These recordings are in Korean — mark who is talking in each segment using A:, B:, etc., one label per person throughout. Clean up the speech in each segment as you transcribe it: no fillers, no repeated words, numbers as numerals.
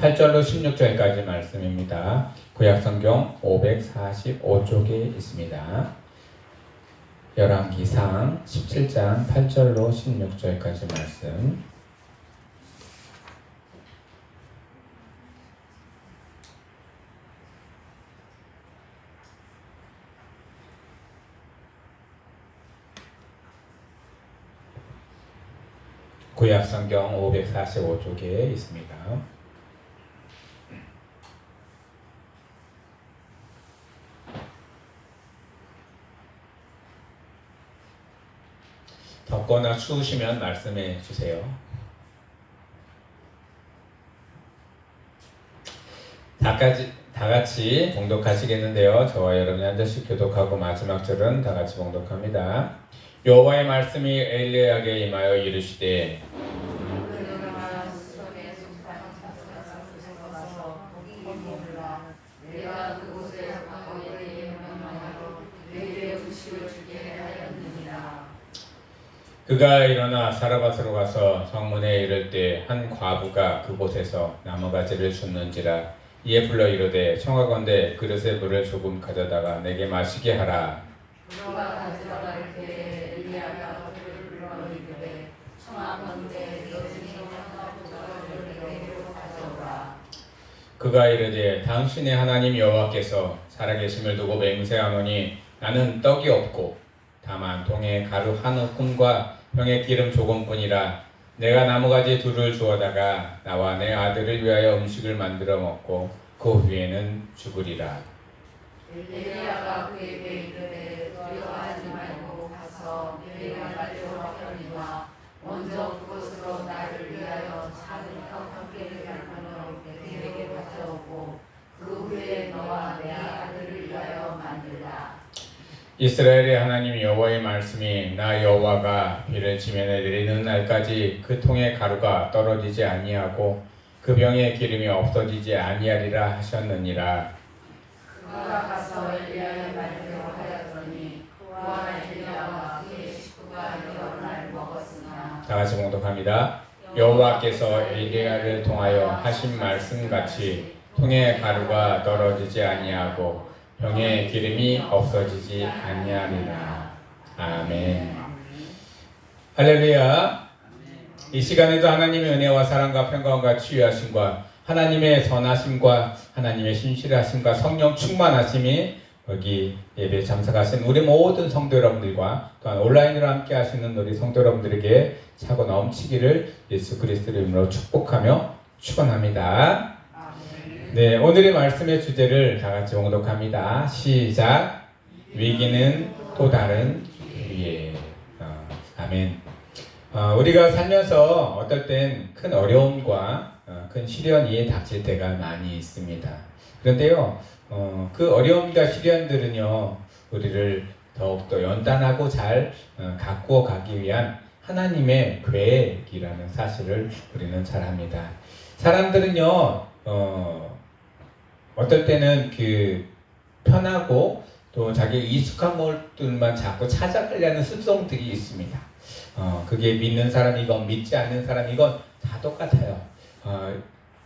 A: 8절로 16절까지 말씀입니다. 구약성경 545쪽에 있습니다. 열왕기상 17장 8절로 16절까지 말씀. 구약성경 545쪽에 있습니다. 덥거나 추우시면 말씀해 주세요. 다 같이 봉독하시겠는데요. 저와 여러분이 한 절씩 교독하고 마지막 절은 다 같이 봉독합니다. 여호와의 말씀이 엘리야에게 임하여 이르시되 그가 일어나 사라밧으로 가서 성문에 이를 때 한 과부가 그곳에서 나무가지를 줍는지라 이에 불러 이르되 청하건대 그릇에 물을 조금 가져다가 내게 마시게 하라.
B: 그가 가져다가 이르되 엘리야가 그를 불러 이르되 청하건대 너희 청하건대로 가져오라.
A: 그가 이르되 당신의 하나님 여호와께서 살아계심을 두고 맹세하노니 나는 떡이 없고 다만 동에 가루 한 움큼과 병에 기름 조금뿐이라. 내가 나무가지 둘을 주어다가 나와 내 아들을 위하여 음식을 만들어 먹고 그 후에는 죽으리라.
B: 엘리야가 그에게 이르되 두려워하지 말고 가서 내가 가져오라 하니와 먼저 그것으로 나를 위하여 작은 떡 한 개를 만들어 내게 가져오고 그 후에 너와 내 아들을 위하여 만들라.
A: 이스라엘의 하나님 여호와의 말씀이 나 여호와가 비를 지면에 내리는 날까지 그 통에 가루가 떨어지지 아니하고 그 병에 기름이 없어지지 아니하리라 하셨느니라.
B: 그가 가서 엘리야의 말대로 하였더니 그와 엘리야와 그의 식구가 여러 날 먹었으나.
A: 다 같이 봉독합니다. 여호와께서 엘리야를 통하여 하신 말씀같이 통에 가루가 떨어지지 아니하고 병에 기름이 없어지지 아니하리라. 아멘. 할렐루야. 이 시간에도 하나님의 은혜와 사랑과 평강과 치유하심과 하나님의 선하심과 하나님의 신실하심과 성령 충만하심이 여기 예배에 참석하신 우리 모든 성도 여러분들과 또한 온라인으로 함께 하시는 우리 성도 여러분들에게 차고 넘치기를 예수 그리스도의 이름으로 축복하며 축원합니다. 네, 오늘의 말씀의 주제를 다 같이 봉독합니다. 시작. 위기는 또 다른 기회. 아멘. 우리가 살면서 어떨 땐 큰 어려움과 큰 시련이 닥칠 때가 많이 있습니다. 그런데요, 그 어려움과 시련들은요, 우리를 더욱더 연단하고 잘 가꾸어 가기 위한 하나님의 계획이라는 사실을 우리는 잘 합니다. 사람들은요, 어떨 때는 그 편하고 또 자기 익숙한 것들만 자꾸 찾아가려는 습성들이 있습니다. 그게 믿는 사람이건 믿지 않는 사람이건 다 똑같아요.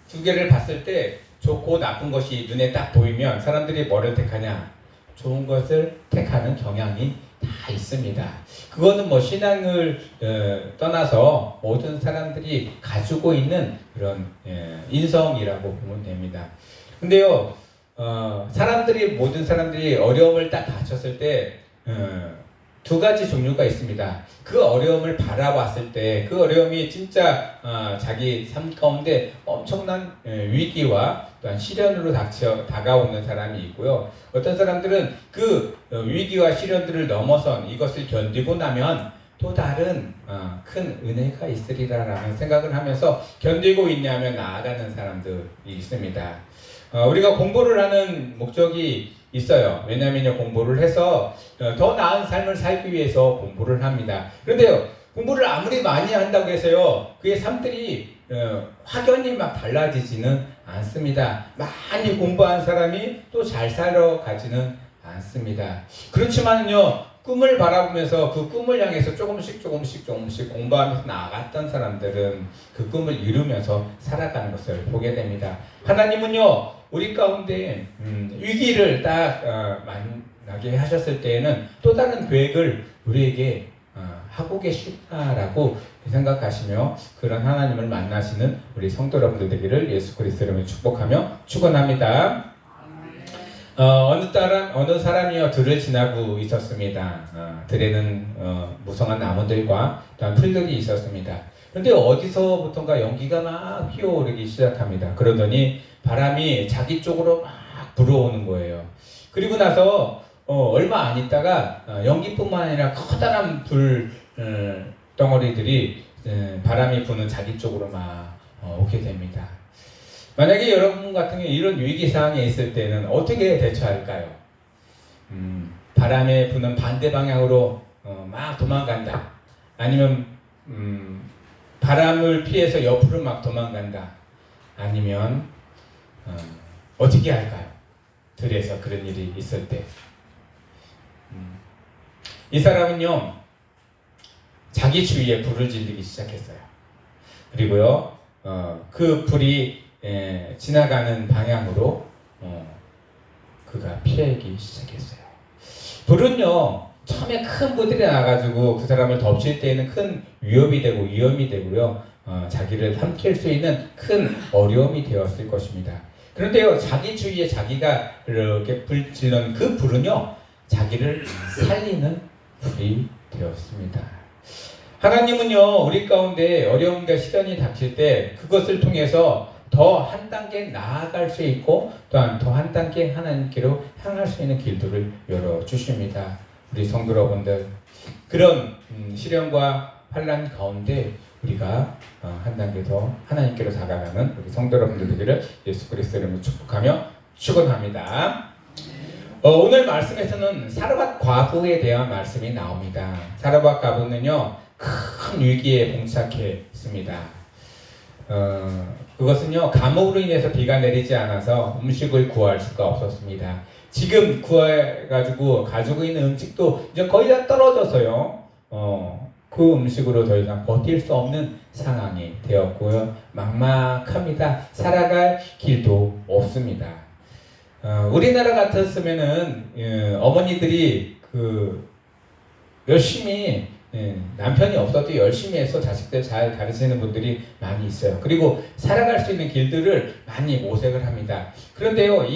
A: 두 개를 봤을 때 좋고 나쁜 것이 눈에 딱 보이면 사람들이 뭐를 택하냐? 좋은 것을 택하는 경향이 다 있습니다. 그거는 뭐 신앙을 떠나서 모든 사람들이 가지고 있는 그런 인성이라고 보면 됩니다. 근데요, 모든 사람들이 어려움을 딱 닥쳤을 때 두 가지 종류가 있습니다. 그 어려움을 바라봤을 때 그 어려움이 진짜 자기 삶 가운데 엄청난 위기와 또한 시련으로 다가오는 사람이 있고요. 어떤 사람들은 그 위기와 시련들을 넘어선 이것을 견디고 나면 또 다른 큰 은혜가 있으리라라는 생각을 하면서 견디고 있냐면 나아가는 사람들이 있습니다. 우리가 공부를 하는 목적이 있어요. 왜냐하면 공부를 해서 더 나은 삶을 살기 위해서 공부를 합니다. 그런데요, 공부를 아무리 많이 한다고 해서요, 그의 삶들이 확연히 막 달라지지는 않습니다. 많이 공부한 사람이 또 잘 살아가지는 않습니다. 그렇지만요, 꿈을 바라보면서 그 꿈을 향해서 조금씩 공부하면서 나아갔던 사람들은 그 꿈을 이루면서 살아가는 것을 보게 됩니다. 하나님은요, 우리 가운데 위기를 딱 만나게 하셨을 때에는 또 다른 계획을 우리에게 하고 계시구나라고 생각하시며 그런 하나님을 만나시는 우리 성도 여러분들 되기를 예수 그리스도 이름으로 축복하며 축원합니다. 어느 사람이요 들을 지나고 있었습니다. 들에는 무성한 나무들과 또한 풀들이 있었습니다. 그런데 어디서부턴가 연기가 막 피어오르기 시작합니다. 그러더니 바람이 자기 쪽으로 막 불어오는 거예요. 그리고 나서 얼마 안 있다가 연기뿐만 아니라 커다란 불 덩어리들이 바람이 부는 자기 쪽으로 막 오게 됩니다. 만약에 여러분 같은 경우 이런 위기 상황에 있을 때는 어떻게 대처할까요? 바람에 부는 반대 방향으로 막 도망간다. 아니면 바람을 피해서 옆으로 막 도망간다. 아니면 어떻게 할까요? 들에서 그런 일이 있을 때. 이 사람은요, 자기 주위에 불을 질리기 시작했어요. 그리고요, 그 불이 지나가는 방향으로 그가 피하기 시작했어요. 불은요, 처음에 큰 불들이 나가지고 그 사람을 덮칠 때에는 큰 위협이 되고 위험이 되고요, 자기를 삼킬 수 있는 큰 어려움이 되었을 것입니다. 그런데요, 자기 주위에 자기가 이렇게 불 질른 그 불은요, 자기를 살리는 불이 되었습니다. 하나님은요, 우리 가운데 어려움과 시련이 닥칠 때 그것을 통해서 더 한 단계 나아갈 수 있고 또한 더 한 단계 하나님께로 향할 수 있는 길들을 열어주십니다. 우리 성도 여러분들, 그런 시련과 환난 가운데 우리가 한 단계 더 하나님께로 다가가는 우리 성도 여러분들 되기를 예수 그리스도 이름으로 축복하며 축원합니다. 오늘 말씀에서는 사르밧 과부에 대한 말씀이 나옵니다. 사르밧 과부는요, 큰 위기에 봉착했습니다. 그것은요, 감옥으로 인해서 비가 내리지 않아서 음식을 구할 수가 없었습니다. 지금 구해가지고 가지고 있는 음식도 이제 거의 다 떨어져서요, 그 음식으로 더 이상 버틸 수 없는 상황이 되었고요, 막막합니다. 살아갈 길도 없습니다. 우리나라 같았으면은 어머니들이 열심히 남편이 없어도 열심히 해서 자식들 잘 가르치는 분들이 많이 있어요. 그리고 살아갈 수 있는 길들을 많이 모색을 합니다. 그런데요,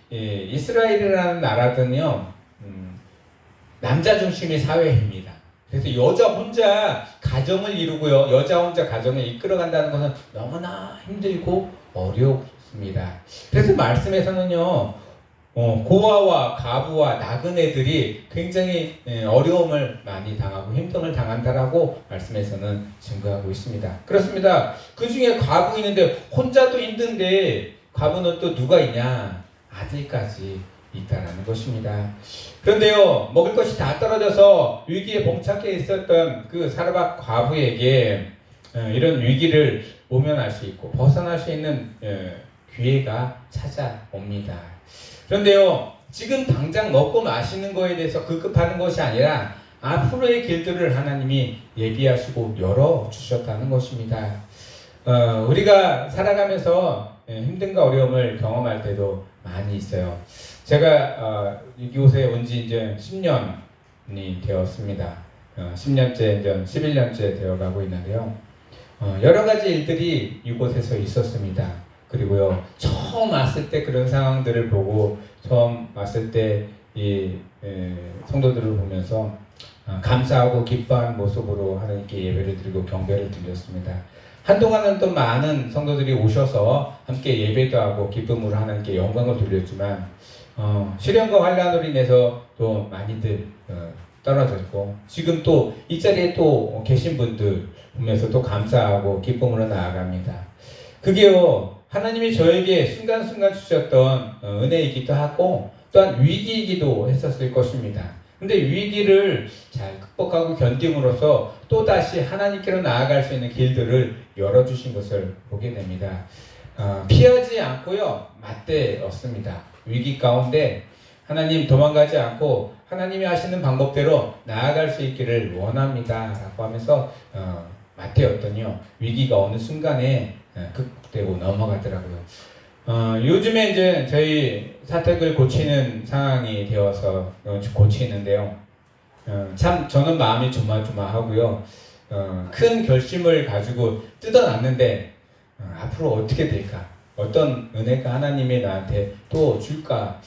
A: 이스라엘이라는 나라는요, 남자 중심의 사회입니다. 그래서 여자 혼자 가정을 이루고요, 여자 혼자 가정을 이끌어간다는 것은 너무나 힘들고 어렵습니다. 그래서 말씀에서는요, 고아와 가부와 나그네들이 굉장히 어려움을 많이 당하고 힘듦을 당한다라고 말씀에서는 증거하고 있습니다. 그렇습니다. 그 중에 과부 있는데 혼자도 힘든데 과부는 또 누가 있냐? 아들까지 있다라는 것입니다. 그런데요, 먹을 것이 다 떨어져서 위기에 봉착해 있었던 그 사르밧 과부에게 이런 위기를 모면할 수 있고 벗어날 수 있는 기회가 찾아옵니다. 그런데요, 지금 당장 먹고 마시는 거에 대해서 급급하는 것이 아니라 앞으로의 길들을 하나님이 예비하시고 열어주셨다는 것입니다. 우리가 살아가면서 힘듦과 어려움을 경험할 때도 많이 있어요. 제가 이곳에 온 지 이제 10년이 되었습니다. 10년째, 이제 11년째 되어가고 있는데요. 여러 가지 일들이 이곳에서 있었습니다. 그리고요, 처음 왔을 때 그런 상황들을 보고 처음 왔을 때 이 성도들을 보면서 감사하고 기뻐한 모습으로 하나님께 예배를 드리고 경배를 드렸습니다. 한동안은 또 많은 성도들이 오셔서 함께 예배도 하고 기쁨으로 하나님께 영광을 돌렸지만 시련과 환난으로 인해서 또 많이들 떨어졌고 지금 또 이 자리에 또 계신 분들 보면서 또 감사하고 기쁨으로 나아갑니다. 그게요, 하나님이 저에게 순간순간 주셨던 은혜이기도 하고 또한 위기이기도 했었을 것입니다. 근데 위기를 잘 극복하고 견딤으로써 또다시 하나님께로 나아갈 수 있는 길들을 열어주신 것을 보게 됩니다. 피하지 않고요, 맞대었습니다. 위기 가운데 하나님 도망가지 않고 하나님이 하시는 방법대로 나아갈 수 있기를 원합니다 라고 하면서 마태였더니요 위기가 어느 순간에 극복되고 넘어가더라고요. 요즘에 이제 저희 사택을 고치는 상황이 되어서 고치는데요. 참 저는 마음이 조마조마하고요. 큰 결심을 가지고 뜯어놨는데 앞으로 어떻게 될까? 어떤 은혜가 하나님이 나한테 또 줄까?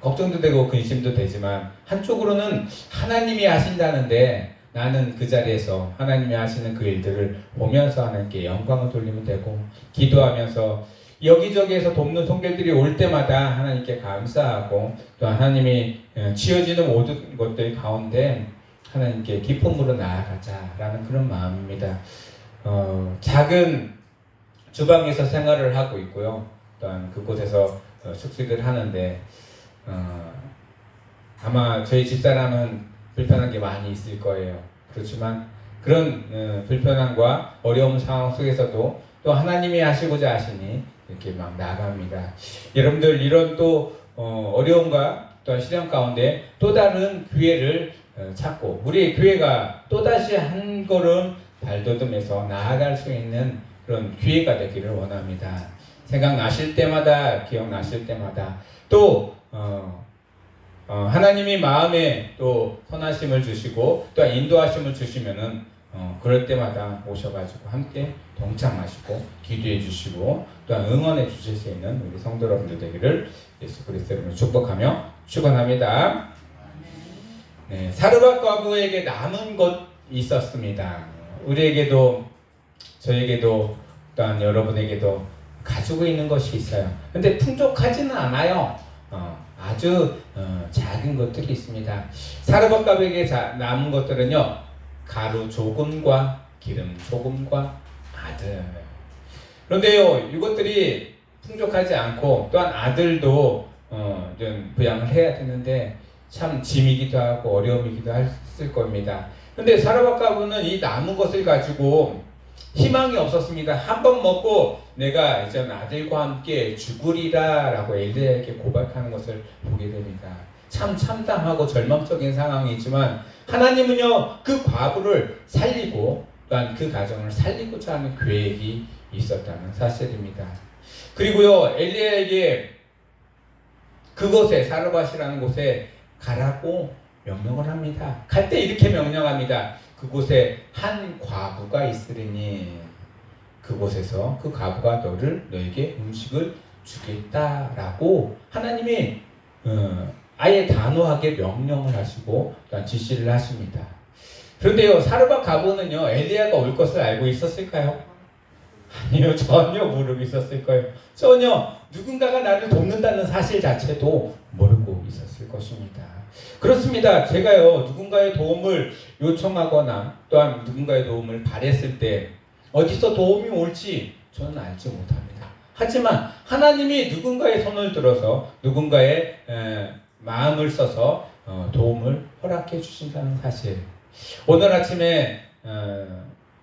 A: 걱정도 되고 근심도 되지만 한쪽으로는 하나님이 하신다는데 나는 그 자리에서 하나님이 하시는 그 일들을 보면서 하나님께 영광을 돌리면 되고 기도하면서 여기저기에서 돕는 손길들이 올 때마다 하나님께 감사하고 또 하나님이 치어지는 모든 것들 가운데 하나님께 기쁨으로 나아가자라는 그런 마음입니다. 작은 주방에서 생활을 하고 있고요. 또한 그곳에서 숙식을 하는데 아마 저희 집사람은 불편한 게 많이 있을 거예요. 그렇지만 그런 불편함과 어려운 상황 속에서도 또 하나님이 하시고자 하시니 이렇게 막 나갑니다. 여러분들 이런 또 어려움과 또한 시련 가운데 또 다른 기회를 찾고 우리 교회가 또다시 한 걸음 발돋움해서 나아갈 수 있는 그런 기회가 되기를 원합니다. 생각나실 때마다 기억나실 때마다 또 하나님이 마음에 또 선하심을 주시고 또 인도하심을 주시면은 그럴 때마다 오셔가지고 함께 동참하시고 기도해 주시고 또한 응원해 주실 수 있는 우리 성도 여러분들 되기를 예수 그리스도 이름으로 축복하며 축원합니다. 네, 사르밧 과부에게 남은 것 있었습니다. 우리에게도 저에게도 또한 여러분에게도 가지고 있는 것이 있어요. 근데 풍족하지는 않아요. 아주 작은 것들이 있습니다. 사르밧 과부에게 남은 것들은요, 가루 조금과 기름 조금과 아들. 그런데요, 이것들이 풍족하지 않고 또한 아들도 좀 부양을 해야 되는데 참 짐이기도 하고 어려움이기도 했을 겁니다. 근데 사르밧 과부는 이 남은 것을 가지고 희망이 없었습니다. 한 번 먹고 내가 이제 아들과 함께 죽으리라 라고 엘리야에게 고백하는 것을 보게 됩니다. 참 참담하고 절망적인 상황이지만 하나님은요 그 과부를 살리고 또한 그 가정을 살리고자 하는 계획이 있었다는 사실입니다. 그리고요 엘리야에게 그곳에 사르밧이라는 곳에 가라고 명령을 합니다. 갈 때 이렇게 명령합니다. 그곳에 한 과부가 있으리니 그곳에서 그 과부가 너에게 음식을 주겠다라고 하나님이 아예 단호하게 명령을 하시고 또한 지시를 하십니다. 그런데요 사르밧 과부는요 엘리야가 올 것을 알고 있었을까요? 아니요, 전혀 모르고 있었을 거예요. 전혀 누군가가 나를 돕는다는 사실 자체도 모르고 있었을 것입니다. 그렇습니다. 제가요 누군가의 도움을 요청하거나 또한 누군가의 도움을 바랬을 때 어디서 도움이 올지 저는 알지 못합니다. 하지만 하나님이 누군가의 손을 들어서 누군가의 마음을 써서 도움을 허락해 주신다는 사실. 오늘 아침에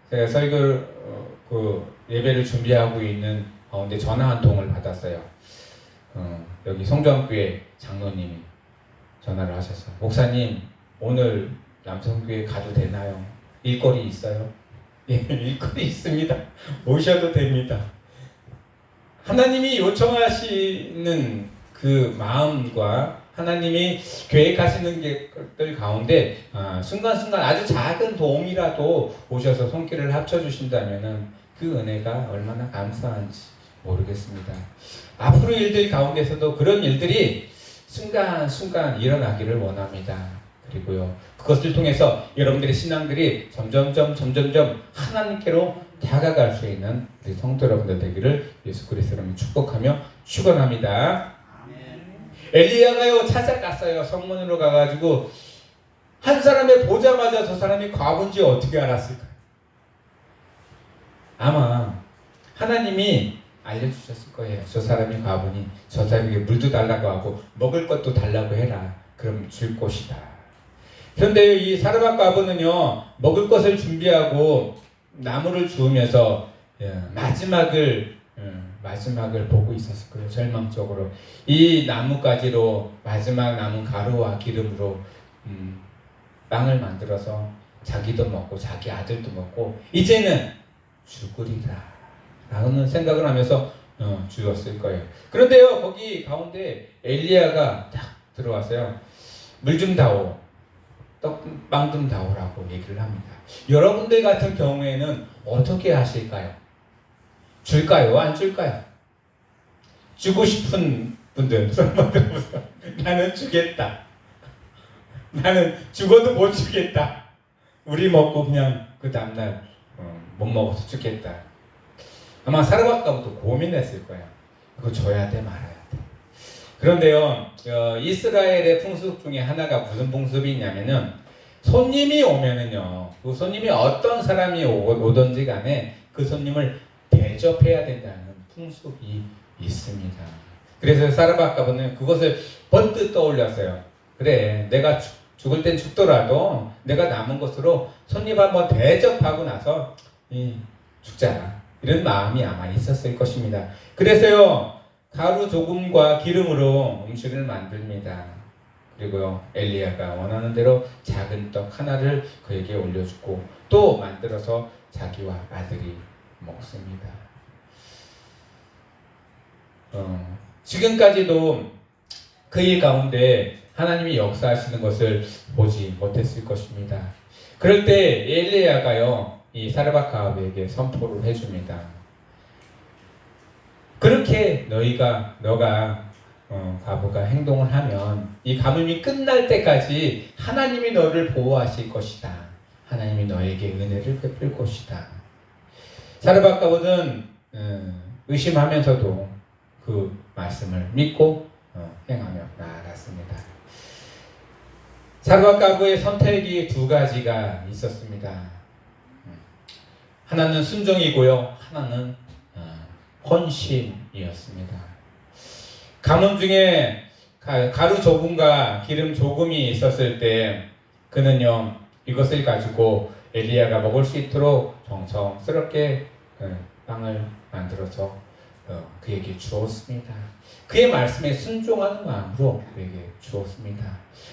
A: 제가 설교 예배를 준비하고 있는 가운데 전화 한 통을 받았어요. 여기 성전교회 장로님이 전화를 하셔서 목사님 오늘 남성교회 가도 되나요? 일거리 있어요? 예, 일거리 있습니다. 오셔도 됩니다. 하나님이 요청하시는 그 마음과 하나님이 계획하시는 것들 가운데 순간순간 아주 작은 도움이라도 오셔서 손길을 합쳐주신다면 그 은혜가 얼마나 감사한지 모르겠습니다. 앞으로 일들 가운데서도 그런 일들이 순간순간 일어나기를 원합니다. 그리고요 그것을 통해서 여러분들의 신앙들이 점점점 하나님께로 다가갈 수 있는 우리 성도 여러분들 되기를 예수 그리스도로 축복하며 축원합니다. 엘리야가요 찾아갔어요. 성문으로 가가지고 한 사람을 보자마자 저 사람이 과부인지 어떻게 알았을까요? 아마 하나님이 알려주셨을 거예요. 저 사람이 과부니 저 사람에게 물도 달라고 하고 먹을 것도 달라고 해라. 그럼 줄 것이다. 그런데 이 사르밧 과부는요 먹을 것을 준비하고 나무를 주우면서 마지막을 마지막을 보고 있었을 거예요. 절망적으로 이 나뭇가지로 마지막 남은 가루와 기름으로 빵을 만들어서 자기도 먹고 자기 아들도 먹고 이제는 죽으리라 라는 생각을 하면서 죽었을 거예요. 그런데요, 거기 가운데 엘리야가 딱 들어와서요, 물 좀 다오, 빵 좀 다오라고 얘기를 합니다. 여러분들 같은 경우에는 어떻게 하실까요? 줄까요? 안 줄까요? 주고 싶은 분들 손 들어보세요. 나는 주겠다. 나는 죽어도 못 주겠다. 우리 먹고 그냥 그 다음날 못 먹어서 죽겠다. 아마 사르밧가부도 고민했을 거예요. 그거 줘야 돼 말아야 돼. 그런데요, 이스라엘의 풍습 중에 하나가 무슨 풍습이 있냐면은 손님이 오면은요, 그 손님이 어떤 사람이 오든지 간에 그 손님을 대접해야 된다는 풍습이 있습니다. 그래서 사르밧가부는 그것을 번뜩 떠올렸어요. 그래, 내가 죽을 땐 죽더라도 내가 남은 것으로 손님 한번 대접하고 나서 죽자, 이런 마음이 아마 있었을 것입니다. 그래서요, 가루 조금과 기름으로 음식을 만듭니다. 그리고요, 엘리야가 원하는 대로 작은 떡 하나를 그에게 올려주고 또 만들어서 자기와 아들이 먹습니다. 지금까지도 그 일 가운데 하나님이 역사하시는 것을 보지 못했을 것입니다. 그럴 때 엘리야가요, 이 사르밧 가브에게 선포를 해줍니다. 그렇게 너가 가브가 행동을 하면 이 가뭄이 끝날 때까지 하나님이 너를 보호하실 것이다. 하나님이 너에게 은혜를 베풀 것이다. 사르밧 가브는 의심하면서도 그 말씀을 믿고 행하며 나아갔습니다. 사르밧 가브의 선택이 두 가지가 있었습니다. 하나는 순종이고요, 하나는 헌신이었습니다. 가뭄 중에 가루 조금과 기름 조금이 있었을 때 그는요, 이것을 가지고 엘리야가 먹을 수 있도록 정성스럽게 빵을 만들어서 그에게 주었습니다. 그의 말씀에 순종하는 마음으로 그에게 주었습니다.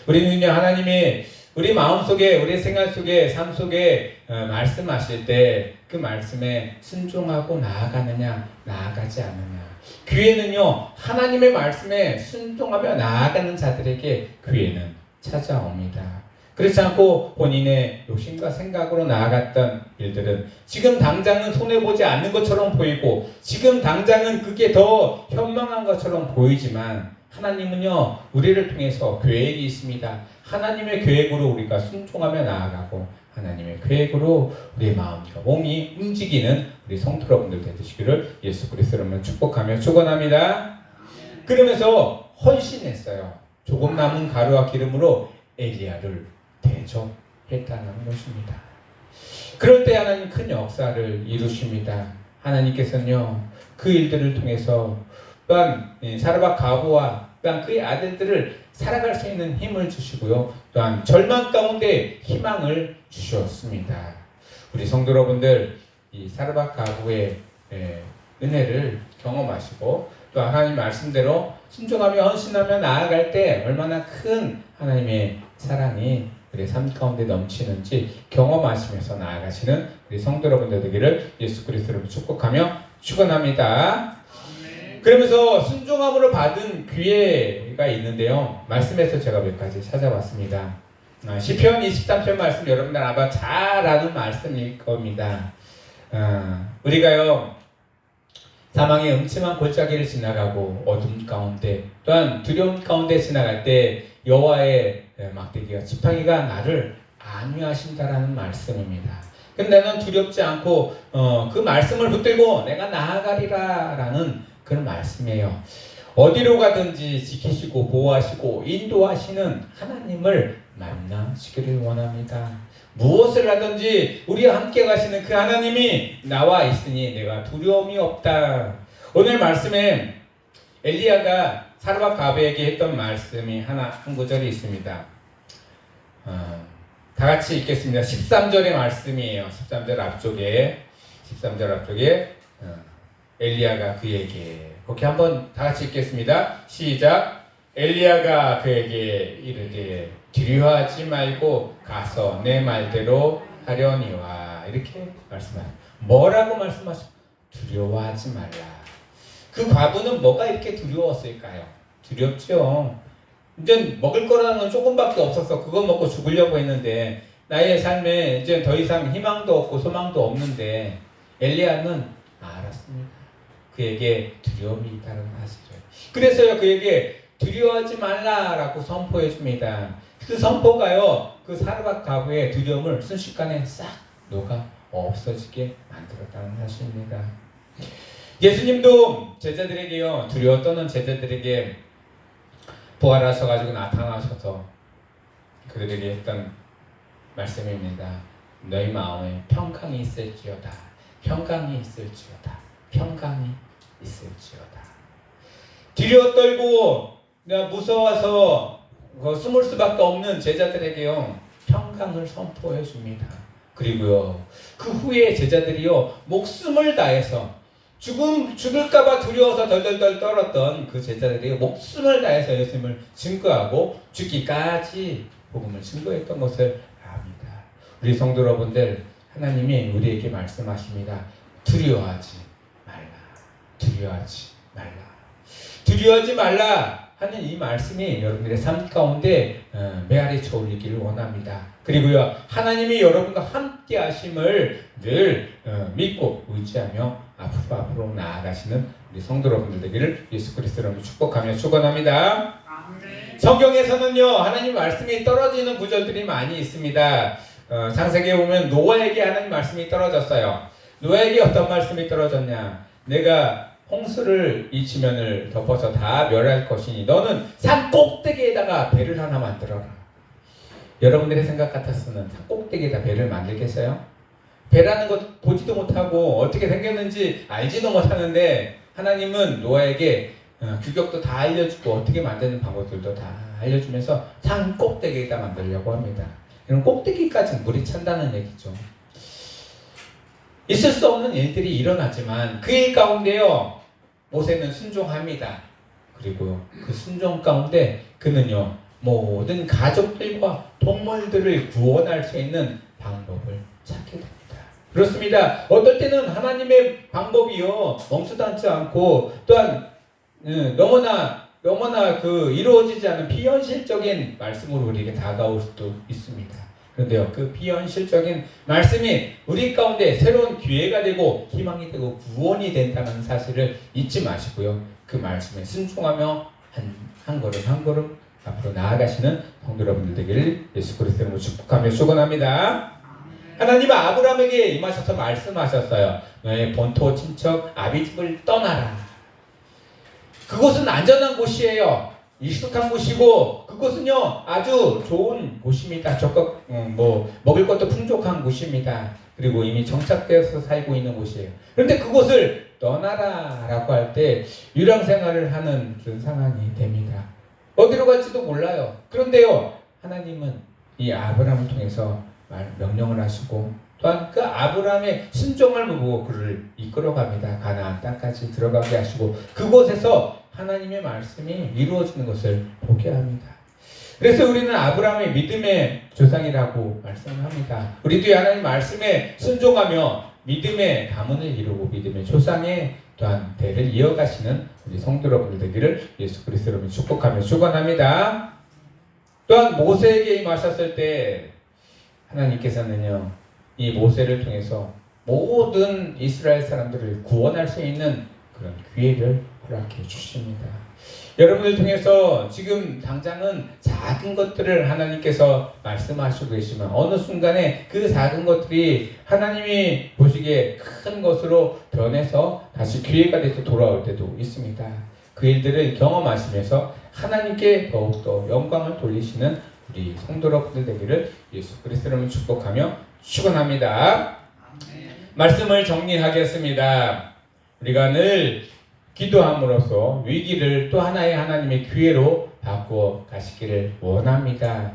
A: 우리는요, 하나님이 우리 마음속에, 우리 생활 속에, 삶 속에 말씀하실 때 그 말씀에 순종하고 나아가느냐, 나아가지 않느냐. 기회는요, 하나님의 말씀에 순종하며 나아가는 자들에게 기회는 찾아옵니다. 그렇지 않고 본인의 욕심과 생각으로 나아갔던 일들은 지금 당장은 손해보지 않는 것처럼 보이고 지금 당장은 그게 더 현명한 것처럼 보이지만 하나님은요, 우리를 통해서 계획이 있습니다. 하나님의 계획으로 우리가 순종하며 나아가고 하나님의 계획으로 우리의 마음과 몸이 움직이는 우리 성도 여러분들 되시기를 예수 그리스도로 축복하며 축원합니다. 그러면서 헌신했어요. 조금 남은 가루와 기름으로 엘리야를 대접했다는 것입니다. 그럴 때 하나님 큰 역사를 이루십니다. 하나님께서는요, 그 일들을 통해서 또한 사르밧 가브와 또한 그의 아들들을 살아갈 수 있는 힘을 주시고요, 또한 절망 가운데 희망을 주셨습니다. 우리 성도 여러분들, 이 사르밧 가브의 은혜를 경험하시고 또 하나님 말씀대로 순종하며 헌신하며 나아갈 때 얼마나 큰 하나님의 사랑이 우리 삶 가운데 넘치는지 경험하시면서 나아가시는 우리 성도 여러분들 되기를 예수 그리스도로 축복하며 축원합니다. 그러면서 순종함으로 받은 기회가 있는데요, 말씀에서 제가 몇 가지 찾아봤습니다. 시편 23편 말씀 여러분들 아마 잘 아는 말씀일 겁니다. 우리가요, 사망의 음침한 골짜기를 지나가고 어둠 가운데 또한 두려움 가운데 지나갈 때 여호와의 막대기와 지팡이가 나를 안위하신다라는 말씀입니다. 근데 나는 두렵지 않고 그 말씀을 붙들고 내가 나아가리라라는 그런 말씀이에요. 어디로 가든지 지키시고 보호하시고 인도하시는 하나님을 만나시기를 원합니다. 무엇을 하든지 우리와 함께 가시는 그 하나님이 나와 있으니 내가 두려움이 없다. 오늘 말씀에 엘리야가 사르밧 가브에게 했던 말씀이 한 구절이 있습니다. 다 같이 읽겠습니다. 13절의 말씀이에요. 13절 앞쪽에 엘리야가 그에게 그렇게 한번 다 같이 읽겠습니다. 시작. 엘리야가 그에게 이르되 두려워하지 말고 가서 내 말대로 하려니와 이렇게 말씀하셨어요. 뭐라고 말씀하셨어요? 두려워하지 말라. 그 과부는 뭐가 이렇게 두려웠을까요? 두렵죠. 이제 먹을 거라는 건 조금밖에 없어서 그거 먹고 죽으려고 했는데 나의 삶에 이제 더 이상 희망도 없고 소망도 없는데 엘리야는 알았습니다. 그에게 두려움이 있다는 사실을. 그래서요 그에게 두려워하지 말라라고 선포해 줍니다. 그 선포가요 그 사르밧 과부의 두려움을 순식간에 싹 녹아 없어지게 만들었다는 사실입니다. 예수님도 제자들에게요 두려워 떠는 제자들에게 부활하셔가지고 나타나셔서 그들에게 했던 말씀입니다. 너희 마음에 평강이 있을지어다. 평강이 있을지어다. 평강이 있을지어다. 두려워 떨고 무서워서 숨을 수밖에 없는 제자들에게요 평강을 선포해 줍니다. 그리고요 그 후에 제자들이요 목숨을 다해서 죽을까봐 두려워서 덜덜덜 떨었던 그 제자들이 목숨을 다해서 예수님을 증거하고 죽기까지 복음을 증거했던 것을 압니다. 우리 성도 여러분들 하나님이 우리에게 말씀하십니다. 두려워하지 말라. 두려워하지 말라. 두려워하지 말라 하는 이 말씀이 여러분들의 삶 가운데 메아리 쳐올리기를 원합니다. 그리고요 하나님이 여러분과 함께 하심을 늘 믿고 의지하며 앞으로 나아가시는 우리 성도 여러분들 되기를 예수 그리스도로 축복하며 축원합니다. 성경에서는요 하나님 말씀이 떨어지는 구절들이 많이 있습니다. 창세기에 보면 노아에게 하나님 말씀이 떨어졌어요. 노아에게 어떤 말씀이 떨어졌냐? 내가 홍수를 이 지면을 덮어서 다 멸할 것이니 너는 산 꼭대기에다가 배를 하나 만들어라. 여러분들의 생각 같았으면 산 꼭대기에다 배를 만들겠어요? 배라는 것 보지도 못하고 어떻게 생겼는지 알지도 못하는데 하나님은 노아에게 규격도 다 알려주고 어떻게 만드는 방법들도 다 알려주면서 산 꼭대기에다 만들려고 합니다. 이런 꼭대기까지 물이 찬다는 얘기죠. 있을 수 없는 일들이 일어나지만 그 일 가운데요 모세는 순종합니다. 그리고 그 순종 가운데 그는요 모든 가족들과 동물들을 구원할 수 있는 방법을 찾게 됩니다. 그렇습니다. 어떨 때는 하나님의 방법이요 멈추지 않고 또한 너무나 그 이루어지지 않은 비현실적인 말씀으로 우리에게 다가올 수도 있습니다. 그런데요 그 비현실적인 말씀이 우리 가운데 새로운 기회가 되고 희망이 되고 구원이 된다는 사실을 잊지 마시고요 그 말씀에 순종하며 한 걸음 한 걸음 앞으로 나아가시는 성도 여러분들 되기를 예수 그리스도로 축복하며 축원합니다. 하나님은 아브라함에게 임하셔서 말씀하셨어요. 너의 본토 친척 아비집을 떠나라. 그곳은 안전한 곳이에요. 익숙한 곳이고 그곳은요 아주 좋은 곳입니다. 적극 먹을 것도 풍족한 곳입니다. 그리고 이미 정착되어서 살고 있는 곳이에요. 그런데 그곳을 떠나라라고 할 때 유랑 생활을 하는 그런 상황이 됩니다. 어디로 갈지도 몰라요. 그런데요 하나님은 이 아브라함을 통해서 명령을 하시고 또한 그 아브라함의 순종을 보고 그를 이끌어갑니다. 가나안 땅까지 들어가게 하시고 그곳에서 하나님의 말씀이 이루어지는 것을 보게 합니다. 그래서 우리는 아브라함의 믿음의 조상이라고 말씀을 합니다. 우리도 하나님 말씀에 순종하며 믿음의 가문을 이루고 믿음의 조상의 또한 대를 이어가시는 우리 성도 여러분들 되기를 예수 그리스도로 축복하며 축원합니다. 또한 모세에게 임하셨을 때 하나님께서는요 이 모세를 통해서 모든 이스라엘 사람들을 구원할 수 있는 그런 기회를 허락해 주십니다. 여러분을 통해서 지금 당장은 작은 것들을 하나님께서 말씀하시고 계시면 어느 순간에 그 작은 것들이 하나님이 보시기에 큰 것으로 변해서 다시 기회가 돼서 돌아올 때도 있습니다. 그 일들을 경험하시면서 하나님께 더욱더 영광을 돌리시는 우리 성도 여러분들 되기를 예수 그리스도로 축복하며 축원합니다. 말씀을 정리하겠습니다. 우리가 늘 기도함으로써 위기를 또 하나의 하나님의 기회로 바꾸어 가시기를 원합니다.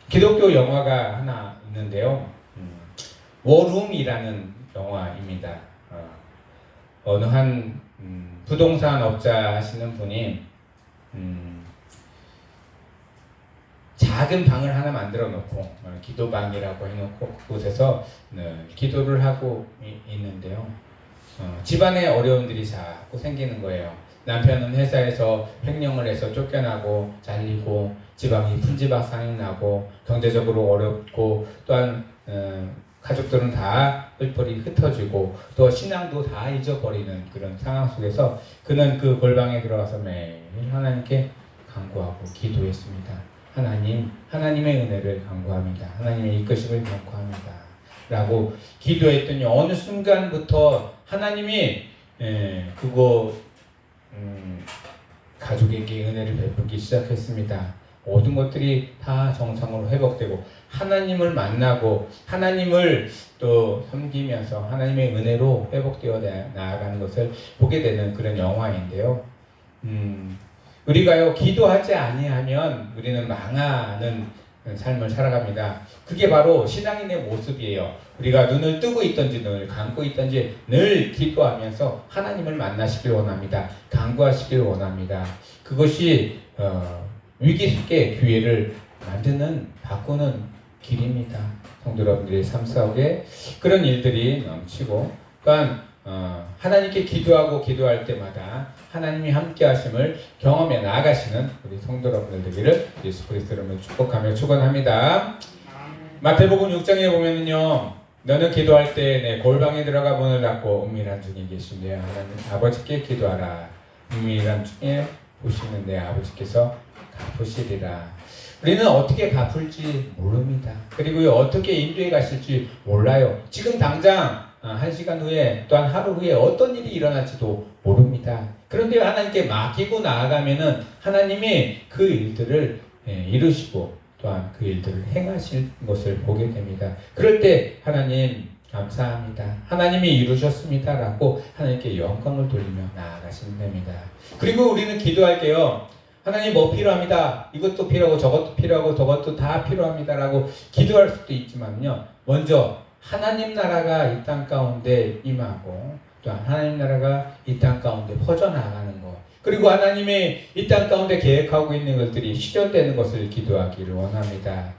A: 기독교 영화가 하나 있는데요. 워룸이라는 영화입니다. 어느 한 부동산 업자 하시는 분이 작은 방을 하나 만들어 놓고 기도방이라고 해놓고 그곳에서 기도를 하고 있는데요. 집안에 어려움들이 자꾸 생기는 거예요. 남편은 회사에서 횡령을 해서 쫓겨나고 잘리고 지방이 풍지박산이 나고 경제적으로 어렵고 또한 가족들은 다 뿔뿔이 흩어지고 또 신앙도 다 잊어버리는 그런 상황 속에서 그는 그 골방에 들어가서 매일 하나님께 간구하고 기도했습니다. 하나님의 은혜를 간구합니다. 하나님의 이끄심을 간구합니다. 라고 기도했더니 어느 순간부터 하나님이 가족에게 은혜를 베풀기 시작했습니다. 모든 것들이 다 정상으로 회복되고 하나님을 만나고 하나님을 또 섬기면서 하나님의 은혜로 회복되어 나아가는 것을 보게 되는 그런 영화인데요. 우리가요 기도하지 아니하면 우리는 망하는 삶을 살아갑니다. 그게 바로 신앙인의 모습이에요. 우리가 눈을 뜨고 있든지 눈을 감고 있든지 늘 기도하면서 하나님을 만나시길 원합니다. 간구하시길 원합니다. 그것이 위기 속에 기회를 바꾸는 길입니다. 성도 여러분들의 삶 속에 그런 일들이 넘치고 또한 하나님께 기도할 때마다 하나님이 함께 하심을 경험해 나아가시는 우리 성도 여러분들 되기를 예수 그리스도로 축복하며 축원합니다. 마태복음 6장에 보면은요, 너는 기도할 때 내 골방에 들어가 문을 닫고 은밀한 중에 계신데 하나님 아버지께 기도하라. 은밀한 중에 보시는 내 아버지께서 갚으시리라. 우리는 어떻게 갚을지 모릅니다. 그리고 어떻게 인도해 가실지 몰라요. 지금 당장 1시간 후에 또한 하루 후에 어떤 일이 일어날지도 모릅니다. 그런데 하나님께 맡기고 나아가면은 하나님이 그 일들을 이루시고 또한 그 일들을 행하실 것을 보게 됩니다. 그럴 때 하나님 감사합니다. 하나님이 이루셨습니다. 라고 하나님께 영광을 돌리며 나아가시면 됩니다. 그리고 우리는 기도할게요. 하나님 뭐 필요합니다. 이것도 필요하고 저것도 필요하고 저것도 다 필요합니다. 라고 기도할 수도 있지만요. 먼저 하나님 나라가 이 땅 가운데 임하고 또 하나님 나라가 이 땅 가운데 퍼져나가는 것 그리고 하나님이 이 땅 가운데 계획하고 있는 것들이 실현되는 것을 기도하기를 원합니다.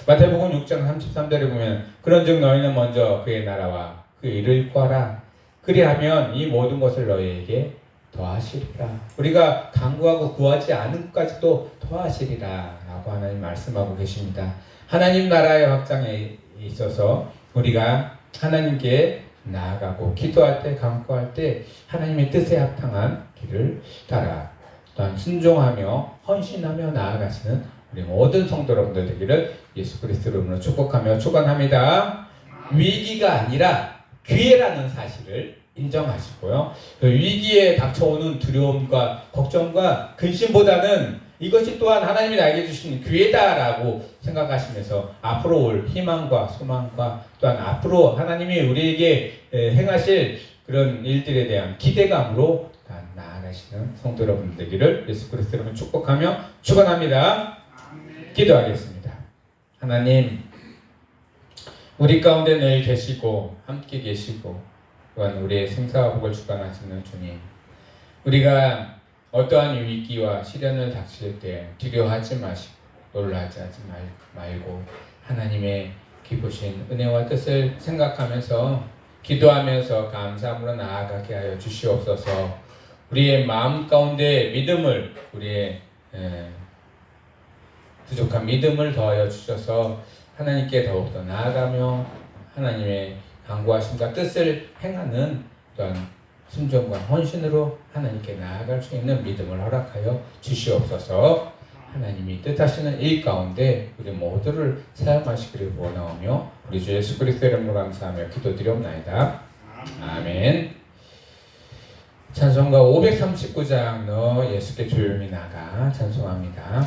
A: 마태복음 6장 33절에 보면 그런즉 너희는 먼저 그의 나라와 그 일을 구하라. 그리하면 이 모든 것을 너희에게 더하시리라. 우리가 간구하고 구하지 않은 것까지도 더하시리라 라고 하나님 말씀하고 계십니다. 하나님 나라의 확장에 있어서 우리가 하나님께 나아가고 기도할 때 간구할 때 하나님의 뜻에 합당한 길을 따라 또한 순종하며 헌신하며 나아가시는 우리 모든 성도 여러분들 되기를 예수 그리스도 이름으로 축복하며 축원합니다. 위기가 아니라 기회라는 사실을 인정하시고요. 위기에 닥쳐오는 두려움과 걱정과 근심보다는 이것이 또한 하나님이 나에게 주신 기회다라고 생각하시면서 앞으로 올 희망과 소망과 또한 앞으로 하나님이 우리에게 행하실 그런 일들에 대한 기대감으로 나아가시는 성도 여러분 되기를 예수 그리스도 이름으로 축복하며 축원합니다. 기도하겠습니다. 하나님, 우리 가운데 늘 계시고 함께 계시고 또한 우리의 생사와 복을 주관하시는 주님, 우리가 어떠한 위기와 시련을 닥칠 때 두려워하지 마시고 놀라지 말고 하나님의 기쁘신 은혜와 뜻을 생각하면서 기도하면서 감사함으로 나아가게 하여 주시옵소서. 우리의 마음 가운데 믿음을 우리의 부족한 믿음을 더하여 주셔서 하나님께 더욱더 나아가며 하나님의 간구하심과 뜻을 행하는 또한 순종과 헌신으로 하나님께 나아갈 수 있는 믿음을 허락하여 주시옵소서. 하나님이 뜻하시는 일 가운데 우리 모두를 사용하시기를 원하오며 우리 주 예수 그리스도의 이름으로 감사하며 기도드리옵나이다. 아멘. 찬송가 539장 너 예수께 조용히 나가 찬송합니다.